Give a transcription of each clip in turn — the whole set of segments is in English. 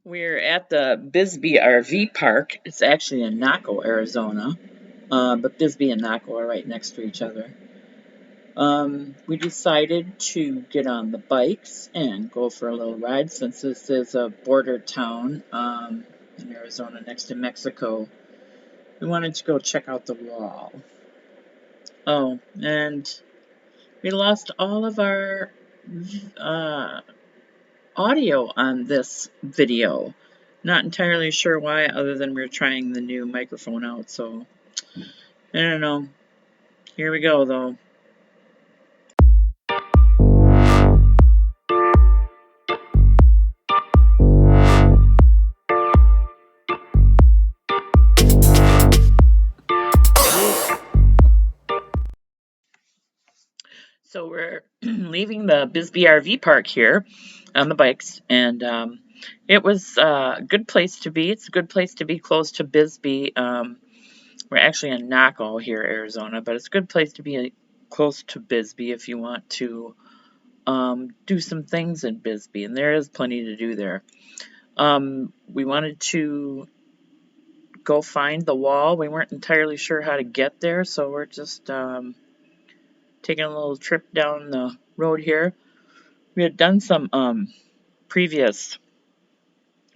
We're at the Bisbee RV Park. It's actually in Naco, Arizona, but Bisbee and Naco are right next to each other. We decided to get on the bikes and go for a little ride since this is a border town in Arizona next to Mexico. We wanted to go check out the wall. Oh, and we lost all of our uh, audio on this video. Not entirely sure why, other than we're trying the new microphone out, so I don't know. Here we go, though. So we're leaving the Bisbee RV Park here on the bikes, and it was a good place to be. It's a good place to be close to Bisbee. We're actually in Naco here, Arizona, but it's a good place to be close to Bisbee if you want to do some things in Bisbee, and there is plenty to do there. We wanted to go find the wall. We weren't entirely sure how to get there, so we're just taking a little trip down the road here. We had done some previous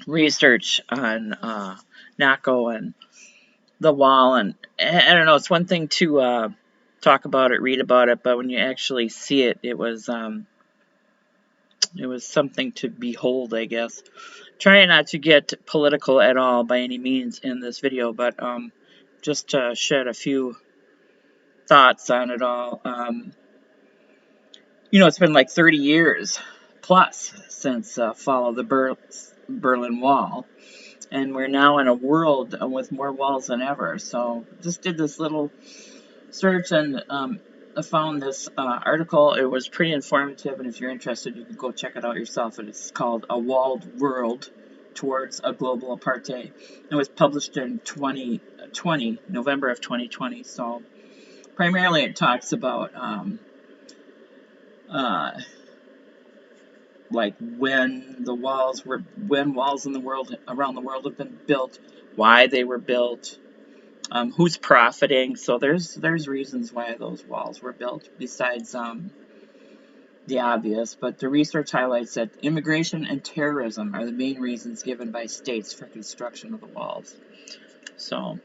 research on Naco and the wall, and I don't know, it's one thing to talk about it, read about it, but when you actually see it, it was something to behold, I guess. Trying not to get political at all by any means in this video, but just to shed a few thoughts on it all. It's been like 30 years plus since fall of the Berlin Wall, and we're now in a world with more walls than ever. So just did this little search and I found this article. It was pretty informative, and if you're interested, you can go check it out yourself. It's called A Walled World Towards a Global Apartheid. It was published in 2020, November of 2020. So primarily it talks about like when walls in the world, around the world, have been built, why they were built, who's profiting. So there's reasons why those walls were built besides the obvious, but the research highlights that immigration and terrorism are the main reasons given by states for construction of the walls. So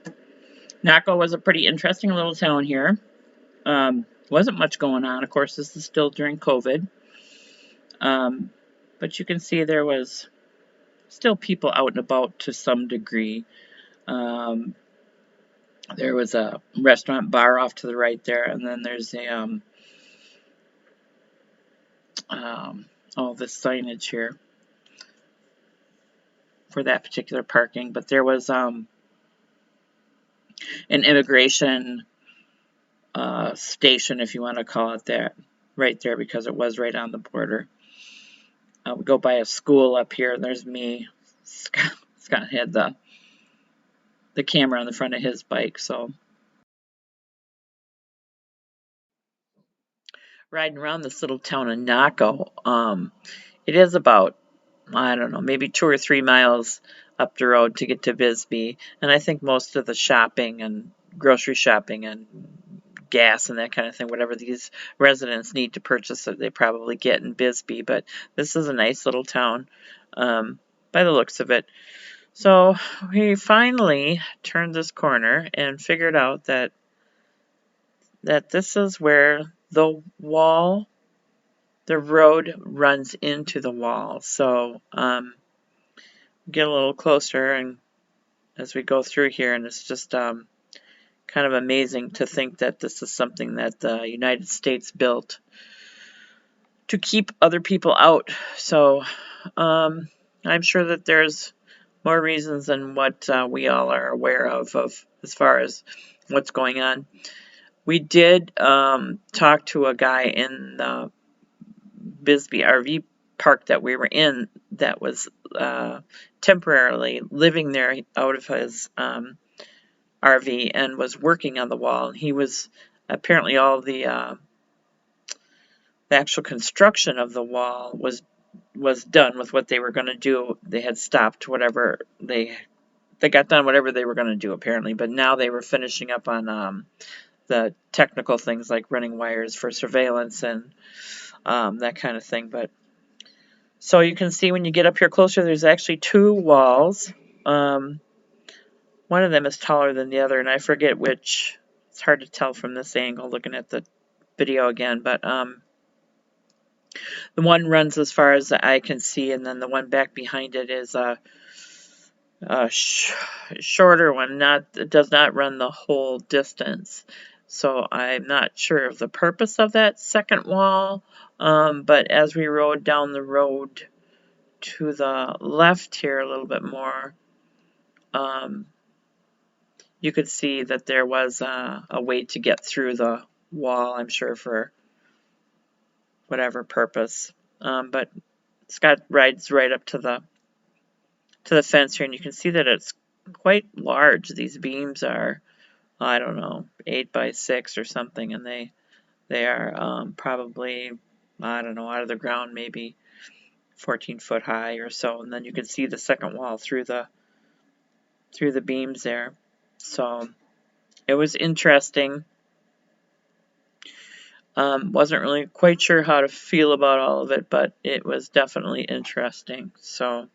Naco was a pretty interesting little town here. Wasn't much going on. Of course, this is still during COVID. But you can see there was still people out and about to some degree. There was a restaurant bar off to the right there, and then there's a this signage here for that particular parking. But there was an immigration station, if you want to call it that, right there, because it was right on the border. We go by a school up here, and there's me. Scott had the camera on the front of his bike, so riding around this little town of Naco. It is about, I don't know, maybe 2 or 3 miles up the road to get to Bisbee, and I think most of the shopping and grocery shopping and gas and that kind of thing, whatever these residents need to purchase, that they probably get in Bisbee. But this is a nice little town by the looks of it. So we finally turned this corner and figured out that this is where the road runs into the wall. So get a little closer and as we go through here, and it's just kind of amazing to think that this is something that the United States built to keep other people out. So I'm sure that there's more reasons than what we all are aware of as far as what's going on. We did talk to a guy in the Bisbee RV Park that we were in that was temporarily living there out of his RV and was working on the wall. He was apparently all the actual construction of the wall was was done with what they were going to do. They had stopped whatever they got done whatever they were going to do, apparently, but now they were finishing up on the technical things like running wires for surveillance and that kind of thing. But so you can see when you get up here closer, there's actually two walls. One of them is taller than the other, and I forget which. It's hard to tell from this angle looking at the video again, but the one runs as far as the eye can see, and then the one back behind it is a shorter one. It does not run the whole distance. So I'm not sure of the purpose of that second wall, but as we rode down the road to the left here a little bit more, you could see that there was a way to get through the wall, I'm sure, for whatever purpose. But Scott rides right up to the fence here, and you can see that it's quite large. These beams are, I don't know, 8 by 6 or something, and they are probably, I don't know, out of the ground maybe 14 foot high or so. And then you can see the second wall through the beams there. So it was interesting. Wasn't really quite sure how to feel about all of it, but it was definitely interesting. So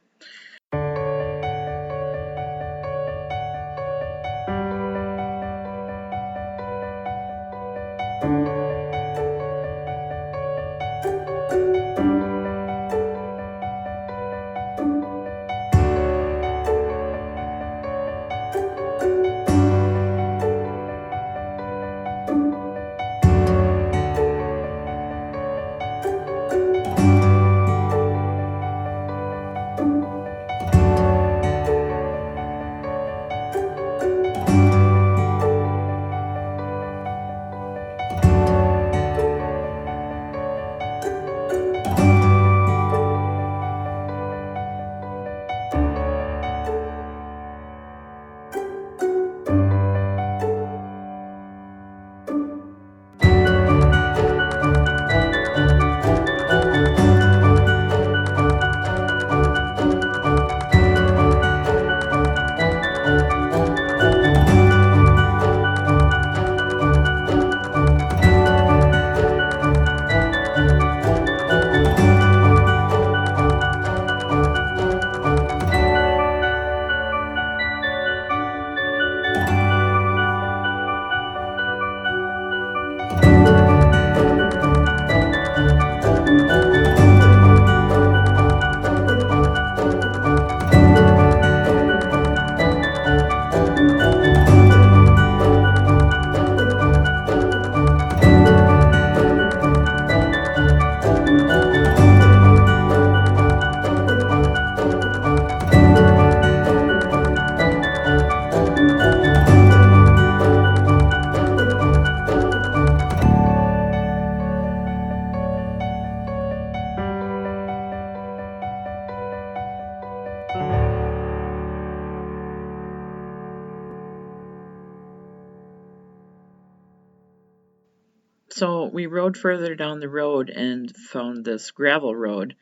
we rode further down the road and found this gravel road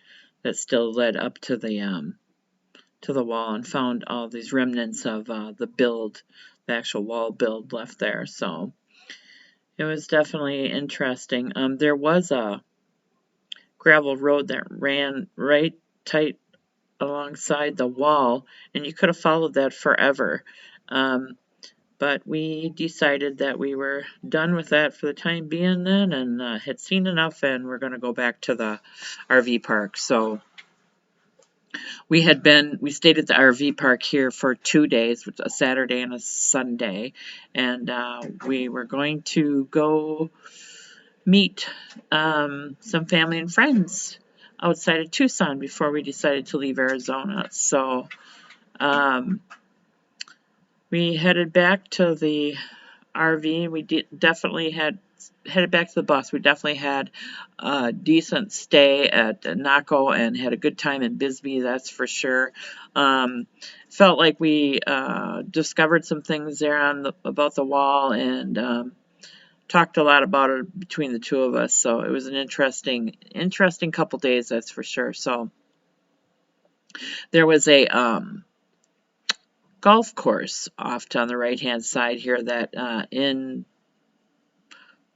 that still led up to the wall, and found all these remnants of the actual wall build left there. So it was definitely interesting. There was a gravel road that ran right tight alongside the wall, and you could have followed that forever. But we decided that we were done with that for the time being then, and had seen enough, and we're going to go back to the RV park. So we stayed at the RV park here for 2 days, a Saturday and a Sunday, and we were going to go meet some family and friends outside of Tucson before we decided to leave Arizona. So we headed back to the RV. We definitely headed back to the bus. We definitely had a decent stay at Naco and had a good time in Bisbee, that's for sure. Felt like we discovered some things there about the wall, and talked a lot about it between the two of us. So it was an interesting couple days, that's for sure. So there was a golf course off on the right-hand side here that in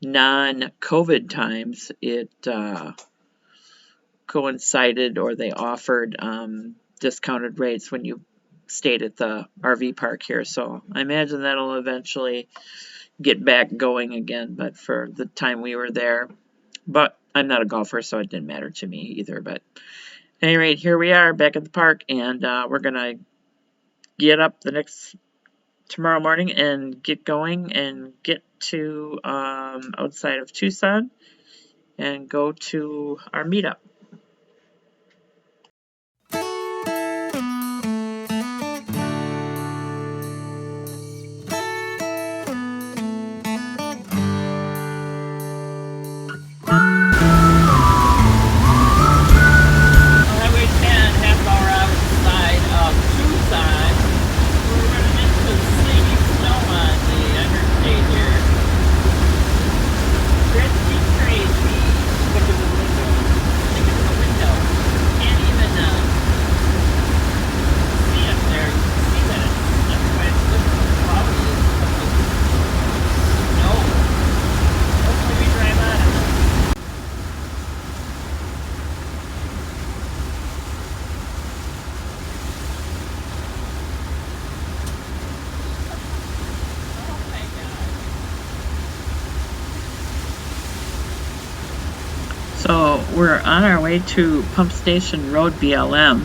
non-COVID times, it coincided, or they offered discounted rates when you stayed at the RV park here. So I imagine that'll eventually get back going again, but for the time we were there. But I'm not a golfer, so it didn't matter to me either. But at any rate, here we are back at the park, and we're going to get up tomorrow morning and get going and get to outside of Tucson and go to our meetup. Highway 10, half hour outside of Tucson. We're running into sleety snow on the interstate here. Pretty crazy. Look at the window. Look at the window. Can't even see up there. You can see that that's why it's looking cloudy. No. Hopefully we drive out of it. So we're on our way to Pump Station Road, BLM,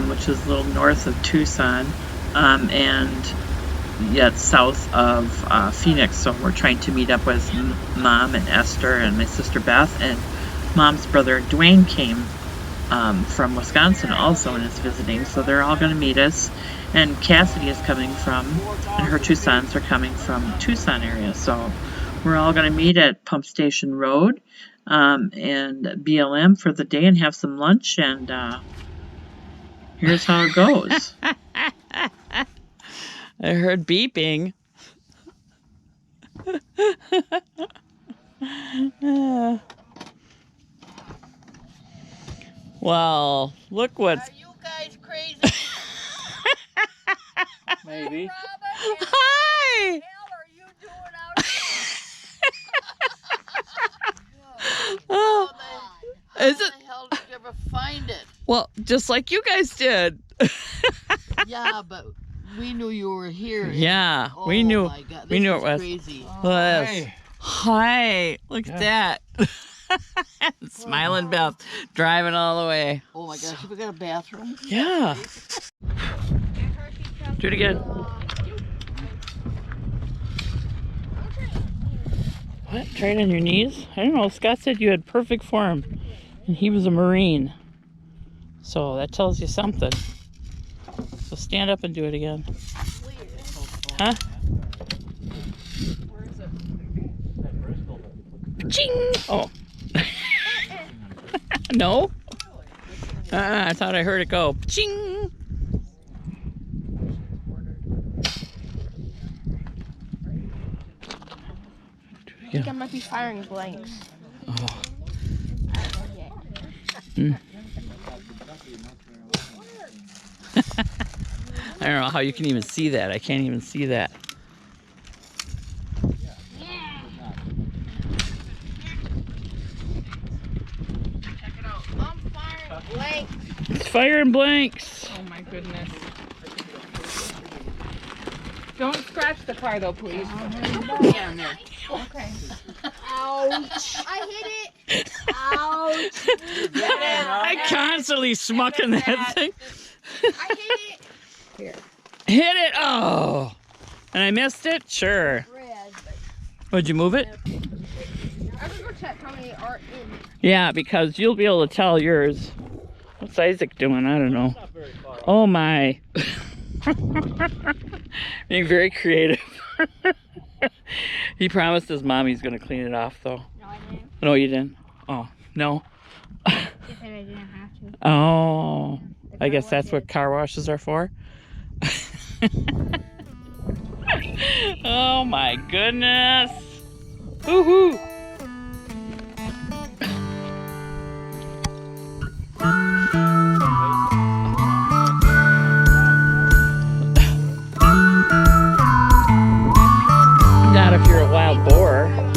which is a little north of Tucson, and yet south of Phoenix. So we're trying to meet up with Mom and Esther and my sister Beth, and Mom's brother Dwayne came from Wisconsin also and is visiting. So they're all going to meet us. And Cassidy is coming from, and her two sons are coming from Tucson area. So we're all going to meet at Pump Station Road and BLM for the day and have some lunch, and here's how it goes. I heard beeping. Well, look what's... Are you guys crazy? Maybe. What Hi! the hell are you doing out here? Oh, How is it? the hell did you ever find it? Well, just like you guys did. Yeah, but we knew you were here. Yeah, Oh, we knew. My God, We this knew is it was. crazy. Was. Hey. Hi, look at that. Smiling Beth, driving all the way. Oh my gosh, we got a bathroom? Yeah. Do it again. What? Try it on your knees? I don't know. Scott said you had perfect form, and he was a Marine. So that tells you something. So stand up and do it again. Huh? Ching! Oh. No? I thought I heard it go. Ching! I think I might be firing blanks. Oh. Mm. I don't know how you can even see that. I can't even see that. Check it out. I'm firing blanks. It's firing blanks. Oh my goodness. Don't scratch the car though, please. Yeah, in there. Okay. Ouch. I hit it. Ouch. I constantly smucking that thing. I hit it. Here. Hit it. Oh. And I missed it? Sure. Red. Would you move it? I'm gonna go check how many are in. Yeah, because you'll be able to tell yours. What's Isaac doing? I don't know. Oh my. Being very creative. He promised his mom he's going to clean it off, though. No, I didn't. No, you didn't? Oh, no. He said I didn't have to. Oh, I guess that's what car washes are for. Oh my goodness. Woohoo! Not if you're a wild boar.